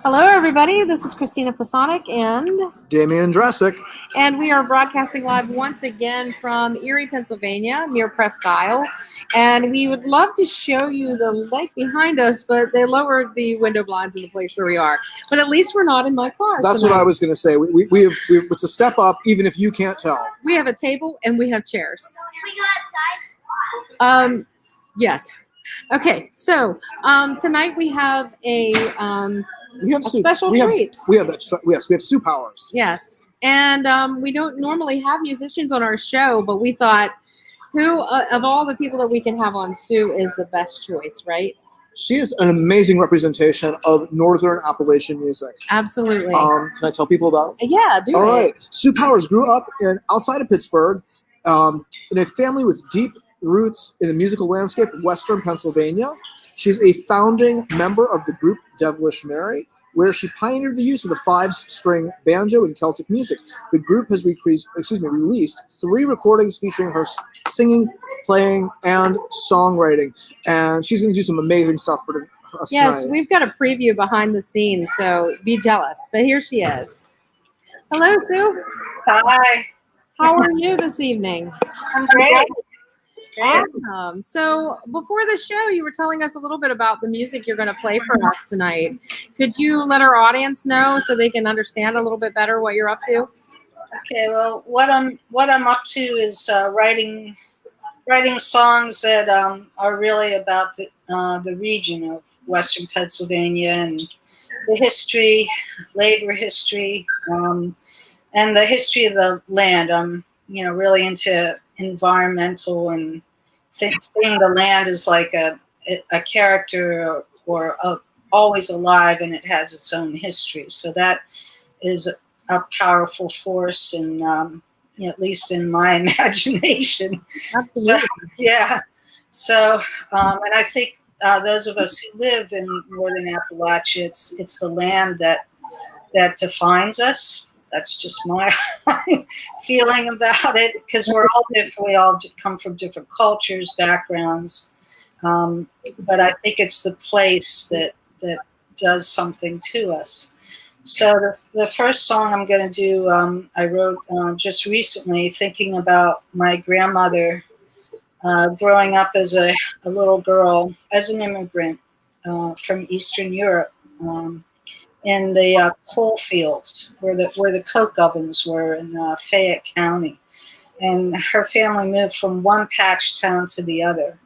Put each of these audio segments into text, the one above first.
Hello, everybody. This is Christina Fasonic, Damian and we are broadcasting live once again from Erie, Pennsylvania, near Presque Isle. And we would love to show you the lake behind us, but they lowered the window blinds in the place where we are. But at least we're not in my car. That's tonight. what I was going to say. It's a step up, even if you can't tell. We have a table and we have chairs. Can we go outside? Yes. Okay, so tonight we have a special treat. We have Sue Powers. Yes, and we don't normally have musicians on our show, but we thought, who of all the people that we can have on, Sue is the best choice, right? She is an amazing representation of Northern Appalachian music. Absolutely. Can I tell people about it? Yeah, do it. All right. Sue Powers grew up outside of Pittsburgh in a family with deep roots in the musical landscape of Western Pennsylvania. She's a founding member of the group Devilish Merry, where she pioneered the use of the 5-string banjo in Celtic music. The group has released 3 recordings featuring her singing, playing, and songwriting. And she's going to do some amazing stuff for us Yes, tonight. we've got a preview behind the scenes, so be jealous. But here she is. Hello, Sue. Hi. How are you this evening? I'm great. Awesome. So before the show, you were telling us a little bit about the music you're going to play for us tonight. Could you let our audience know so they can understand a little bit better what you're up to? Okay. Well, what I'm up to is writing songs that are really about the region of Western Pennsylvania and the history, labor history, and the history of the land. I'm really into environmental and seeing the land as like a character or always alive, and it has its own history. So that is a powerful force, and at least in my imagination. Absolutely. So and I think those of us who live in Northern Appalachia, it's the land that defines us. That's just my feeling about it, because we're all different. We all come from different cultures, backgrounds. But I think it's the place that does something to us. So the first song I'm going to do, I wrote just recently, thinking about my grandmother growing up as a little girl, as an immigrant from Eastern Europe. In the coal fields where the coke ovens were in Fayette County. And her family moved from one patch town to the other.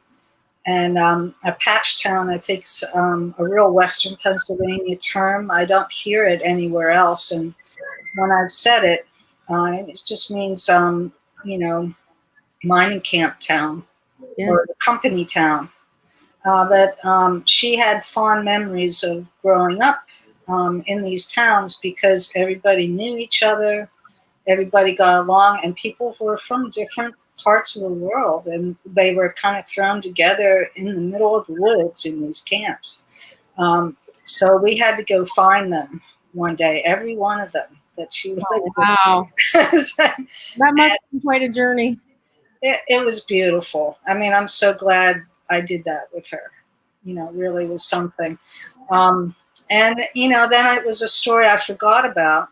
And a patch town, I think, is a real Western Pennsylvania term. I don't hear it anywhere else. And when I've said it, it just means, mining camp town, or the company town. But she had fond memories of growing up in these towns, because everybody knew each other, everybody got along, and people were from different parts of the world, and they were kind of thrown together in the middle of the woods in these camps. So we had to go find them one day, every one of them that she lived with. Wow. That must have been quite a journey. It was beautiful. I mean, I'm so glad I did that with her. Really was something. And, then it was a story I forgot about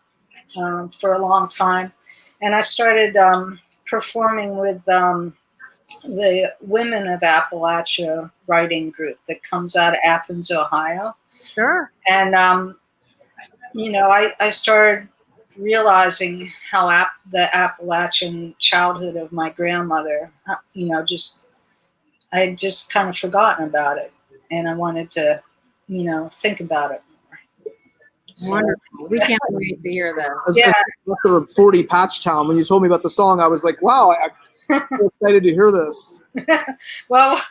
for a long time. And I started performing with the Women of Appalachia writing group that comes out of Athens, Ohio. Sure. And, I started realizing how the Appalachian childhood of my grandmother, I had just kind of forgotten about it. And I wanted to, think about it. Wonderful. We can't wait to hear this. Yeah. After 40 Patch Town, when you told me about the song, I was like, wow, I'm so excited to hear this. Well,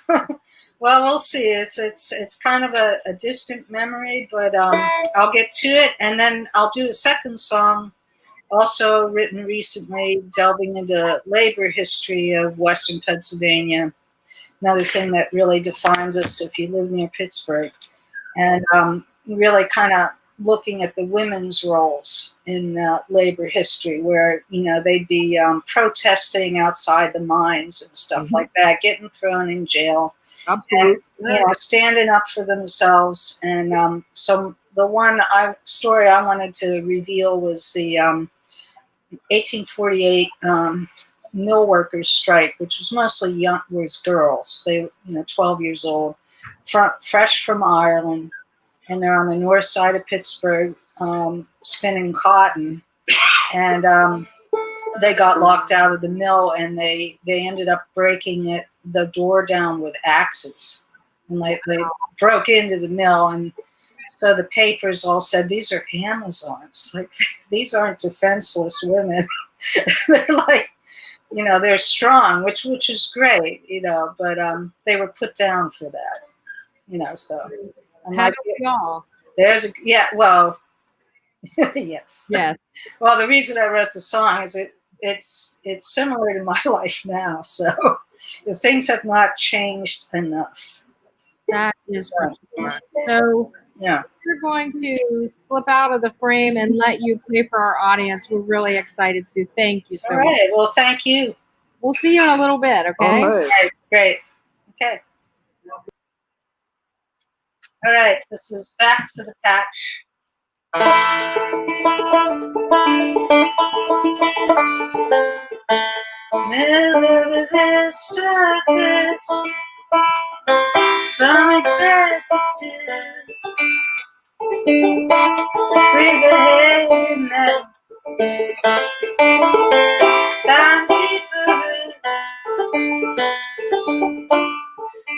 we'll see. It's kind of a distant memory, but I'll get to it, and then I'll do a second song, also written recently, delving into labor history of Western Pennsylvania. Another thing that really defines us if you live near Pittsburgh, and really kind of looking at the women's roles in labor history, where they'd be protesting outside the mines and stuff like that, getting thrown in jail. Absolutely. standing up for themselves. And so the one story I wanted to reveal was the 1848 mill workers strike, which was mostly was girls. They, 12 years old, fresh from Ireland, and they're on the north side of Pittsburgh, spinning cotton, and they got locked out of the mill, and they ended up breaking the door down with axes, and they broke into the mill. And so the papers all said, these are Amazons, like these aren't defenseless women. They're like, they're strong, which is great, but they were put down for that, so How do we all? Well, yes. Yes. Well, the reason I wrote the song is it's similar to my life now, so the things have not changed enough. That is for sure. So yeah, we're going to slip out of the frame and let you play for our audience. We're really excited to. Thank you so much. All right. Well, thank you. We'll see you in a little bit, okay? All right. Okay, great. Okay. All right. This is Back to the Patch. Middle of this circus, some executive rebehaving now. Down deeper,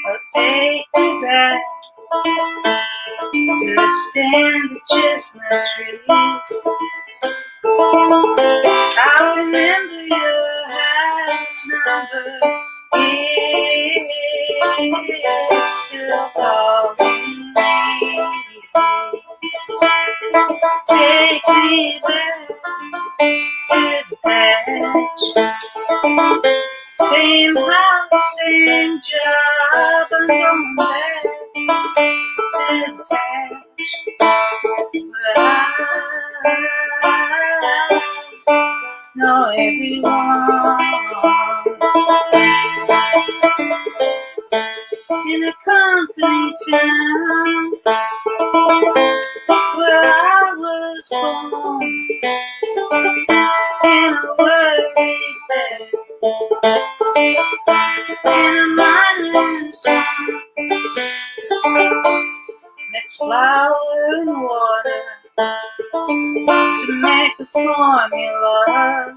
or take me back to a stand of chestnut trees. I remember your house number. It's still calling me. Take me back to the patch. Same house, same job. I'm going back to the patch. I know everyone in a company town where I was born, and I worried there in a miner's home. Mix flour and water to make the formula.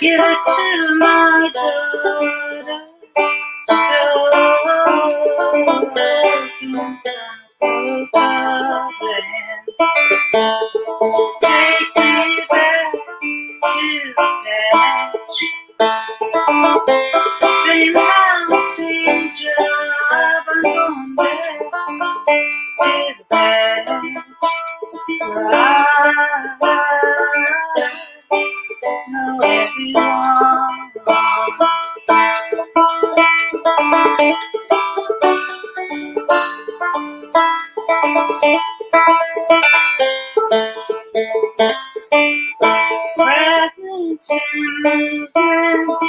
Give it to my daughter, stroking from the band. Take me back to the patch. Same house, same job. I'm going back to the patch. Where I know everyone. Fragments and movements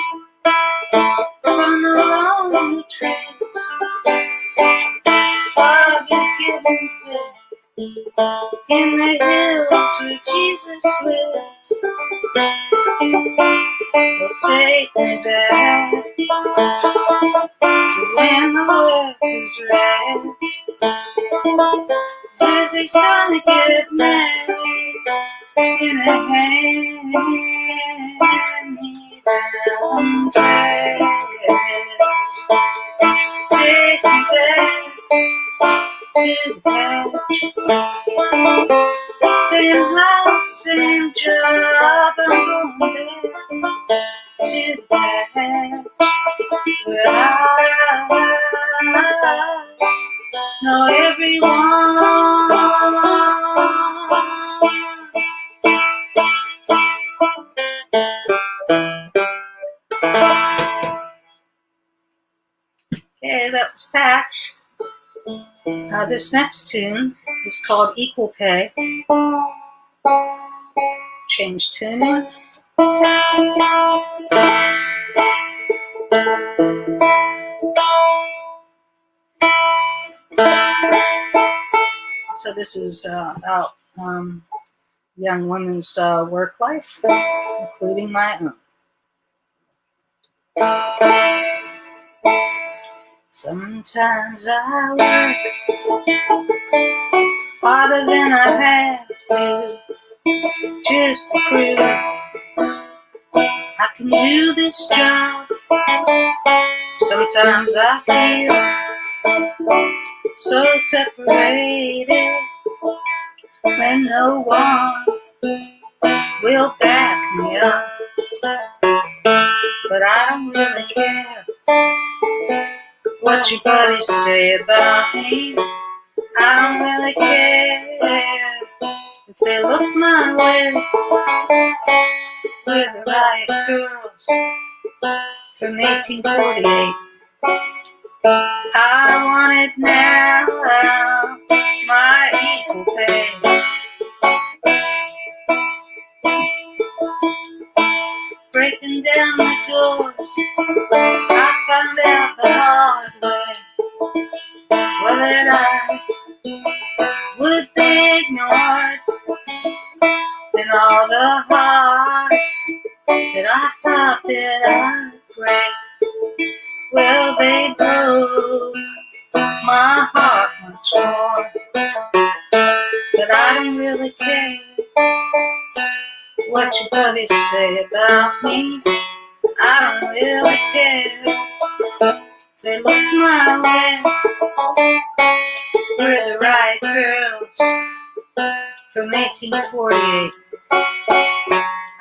from the lonely trains. Fog is getting thick in the hills where Jesus lives. Well, take me back to when the workers rest. Susie's gonna get married in a hand-me-down dress. Take me back to the patch. Same house, same job. I'm going back to the patch where I know everyone. Okay, that was Patch. This next tune is called Equal Pay. Change tuning. So this is about young women's work life, including my own. Sometimes I work harder than I have to, just to prove I can do this job. Sometimes I feel so separated when no one will back me up. But I don't really care what your buddies say about me. I don't really care if they look my way. We're the right girls from 1848. I want it now, my equal pay. Breaking down the doors, I found out the hard way. Well, that I would be ignored, and all the hearts that I thought that I'd break, well, they broke my heart much more. But I don't really care what your buddies say about me. I don't really care if they look my way. We're the right girls from 1848.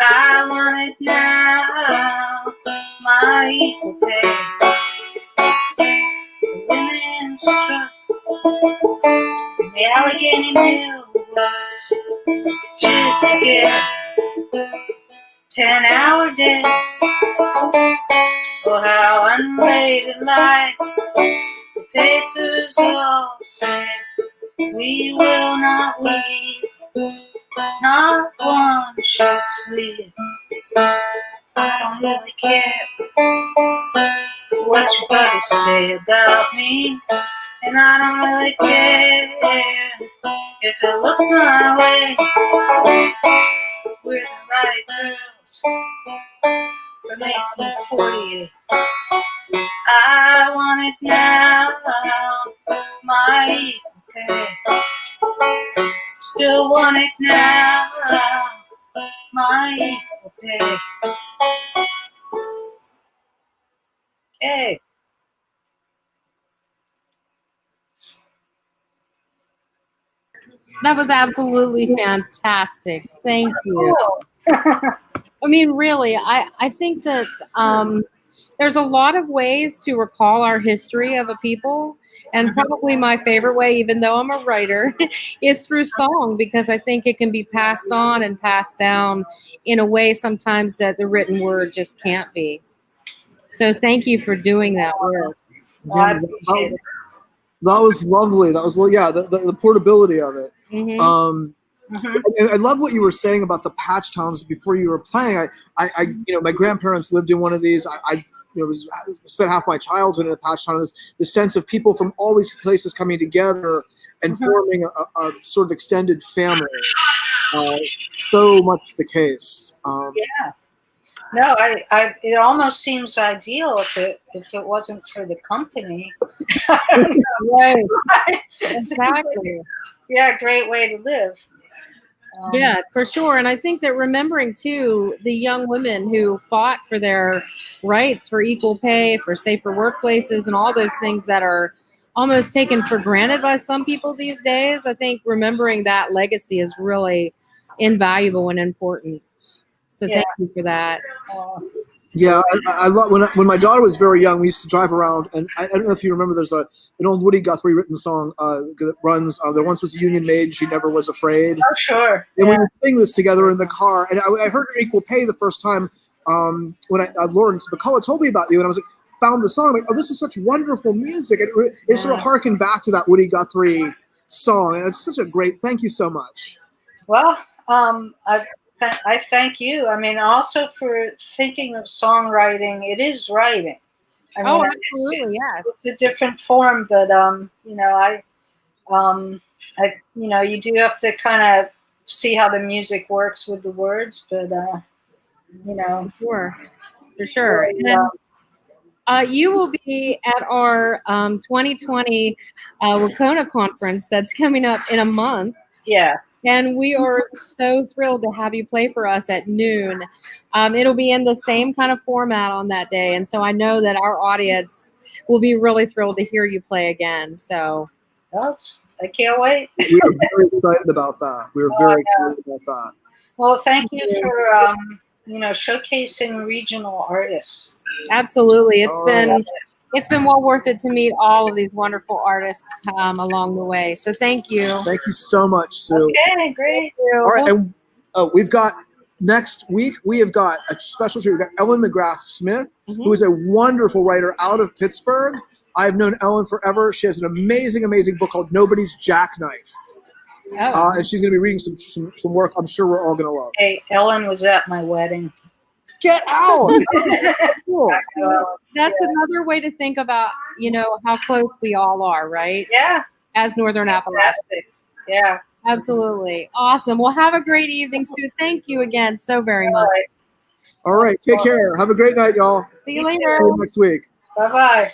I want it now, my equal pay. The women struck in the Allegheny Mill woods just to get 10-hour day. Oh, how unladylike. The papers all say we will not weave, not one short sleeve. I don't really care what your buddies say about me, and I don't really care if they look my way. We're the right girls from 1848. I want it now, my equal pay. Still want it now, my equal pay. Okay. That was absolutely fantastic. Thank you. Cool. I mean, really, I think that there's a lot of ways to recall our history of a people. And probably my favorite way, even though I'm a writer, is through song, because I think it can be passed on and passed down in a way sometimes that the written word just can't be. So thank you for doing that work. Well, I appreciate it. That was lovely. That was, yeah, the portability of it. Mhm. And I love what you were saying about the patch towns before you were playing. My grandparents lived in one of these. I spent half my childhood in a patch town. This sense of people from all these places coming together and forming a sort of extended family. So much the case. Yeah. No, it almost seems ideal if it wasn't for the company. Right. Exactly. Yeah, great way to live. Yeah, for sure. And I think that remembering too the young women who fought for their rights, for equal pay, for safer workplaces, and all those things that are almost taken for granted by some people these days, I think remembering that legacy is really invaluable and important. So thank you for that. Yeah, I love when my daughter was very young. We used to drive around, and I don't know if you remember. There's an old Woody Guthrie written song that runs. There once was a Union maid, she never was afraid. Oh, sure. And we would sing this together in the car. And I heard her equal pay the first time when Lawrence McCullough told me about you, and I was like, found the song. I'm like, oh, this is such wonderful music. It sort of harkened back to that Woody Guthrie song, and it's such a great. Thank you so much. Well, I thank you. I mean, also for thinking of songwriting. It is writing. I mean, Absolutely, yes. It's a different form, but You do have to kind of see how the music works with the words, but Sure, for sure. yeah, And you will be at our 2020 WCONA conference that's coming up in a month. yeah. And we are so thrilled to have you play for us at noon. It'll be in the same kind of format on that day. And so I know that our audience will be really thrilled to hear you play again. So I can't wait. We are very excited about that. We are very excited about that. Well, thank you for showcasing regional artists. absolutely. It's been well worth it to meet all of these wonderful artists along the way. So thank you. Thank you so much, Sue. Okay, great. All right, and we've got next week. We have got a special treat. We've got Ellen McGrath Smith, who is a wonderful writer out of Pittsburgh. I've known Ellen forever. She has an amazing book called Nobody's Jackknife, and she's going to be reading some work. I'm sure we're all going to love. Hey, Ellen was at my wedding. Get out! Cool. That's another way to think about, how close we all are, right? Yeah. As Northern Appalachia. Fantastic. Yeah. Absolutely. Awesome. Well, have a great evening, Sue. Thank you again so very much. All right. Take care. Have a great night, y'all. See you later. See you next week. Bye-bye.